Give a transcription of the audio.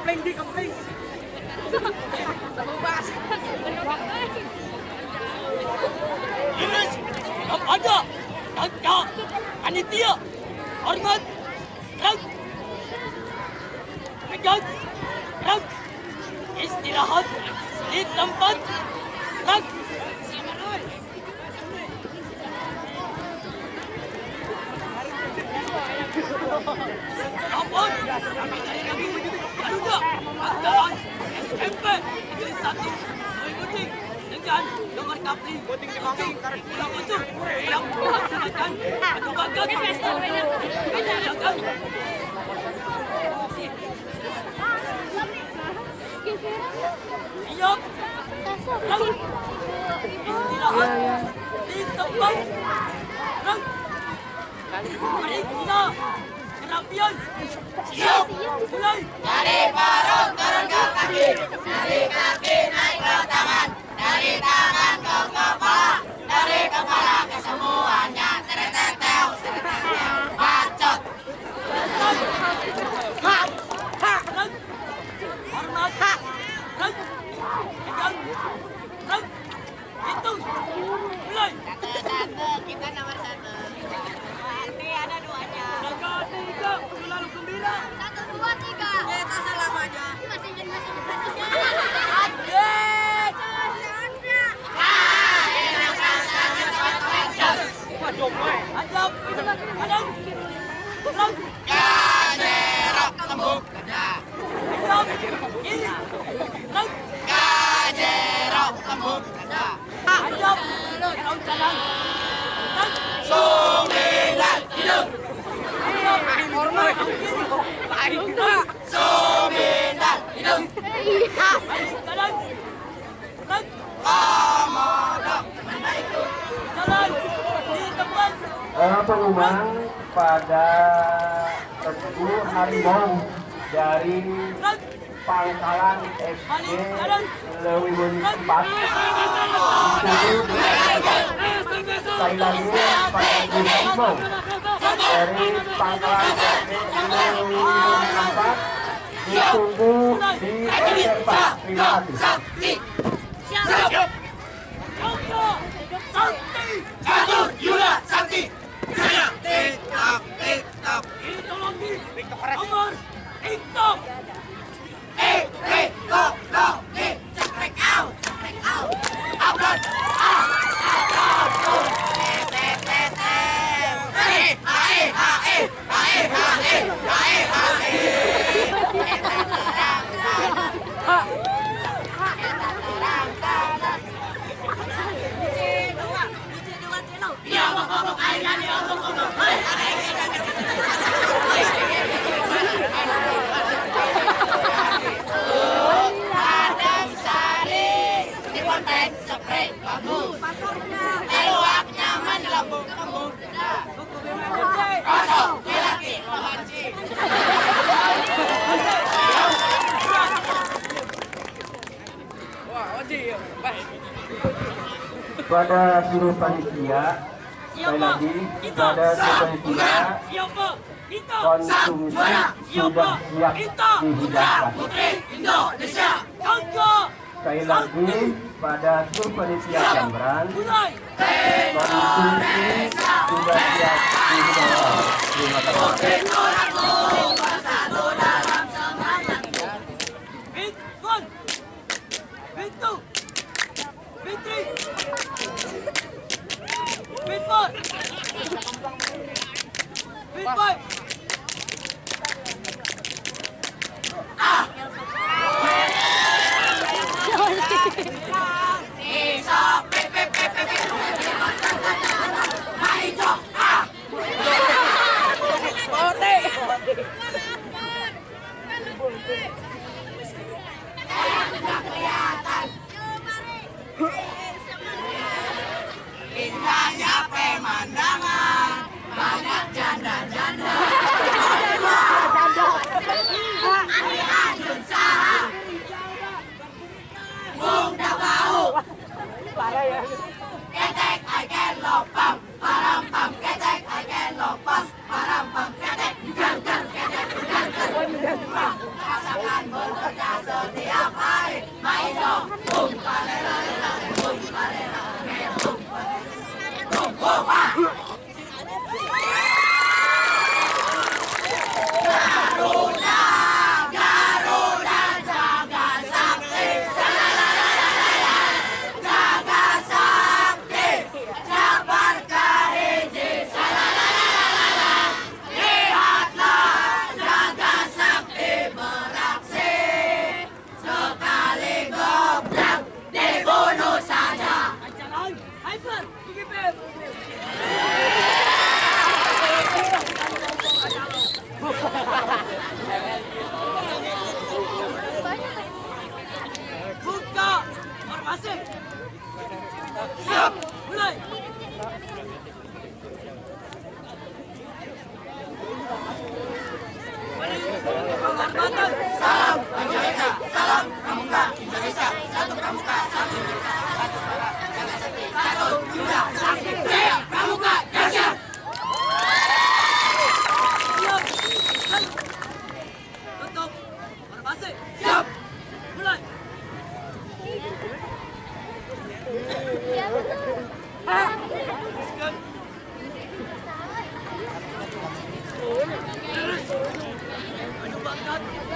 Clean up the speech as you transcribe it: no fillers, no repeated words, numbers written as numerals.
Kempling di kempling. Iris kepada tangkap panitia hormat rang pegang rang istirahat di tempat rang. Namun kami dari kami Garuda Angkatan SMP Negeri 1 mengikuti dengan nomor kapling 7 yang melaksanakan penerbangan kebijakan. Siap rang istirahat di tempat rang. Periksa kerapian. Siap mulai. Dari perut turun ke kaki, dari kaki naik ke tangan, dari tangan ke kepala, dari kepala ke semuanya. Tereteteu, bacot. Rang. Hormat. Rang. Pegang. Rang. Hitung. Mulai. Satu, kita nomor 1. Ini ada 2-nya. Jaga 3, lalu 9. 1, 2, 3. Kita selamanya. Masih ingat. Hadap kanan. Rang. Gajerok tembuk dada. Hadap kiri. Rang. Gajerok tembuk dada. Hadap daun jalan. Rang. Sumilan hidup. Hadap hormat kiri. Rang. Sumilan hidup. Balik kanan. Rang. Komodo menaikku. Jalan di depan. Pengumuman pada 10 harimau dari Rang. Pangkalan SD Balik kanan. Lewiwuni 4 sekali lagi pada 10 harimau dari Pangkalan SD Lewiwuni 4 ditunggu di tempat. Terima kasih. Siap. Joko. Sakti. Catur Yura Sakti. Saya TikTok. Ideologi. Nomor TikTok. Teknologi. Cekrek out. Upload. Adem sari di konten spray bagus. Eluak nyaman di lambung kembung dada. Kosong laki memanci. Pada seluruh panitia, sekali lagi pada seluruh panitia, Siapa? Kita. konsumsi sudah siap dihidangkan. Putri Indonesia. Joko. Sekali lagi pada seluruh panitia Jambran, Mulai. konsumsi sudah siap dihidangkan. Terima kasih. Bersatu dalam semangat. Bit 1. Bit 2. Bit 3. Bit 4. Bit 5. Isok, pip, pip, pip, pip, pip. Maijok, 4.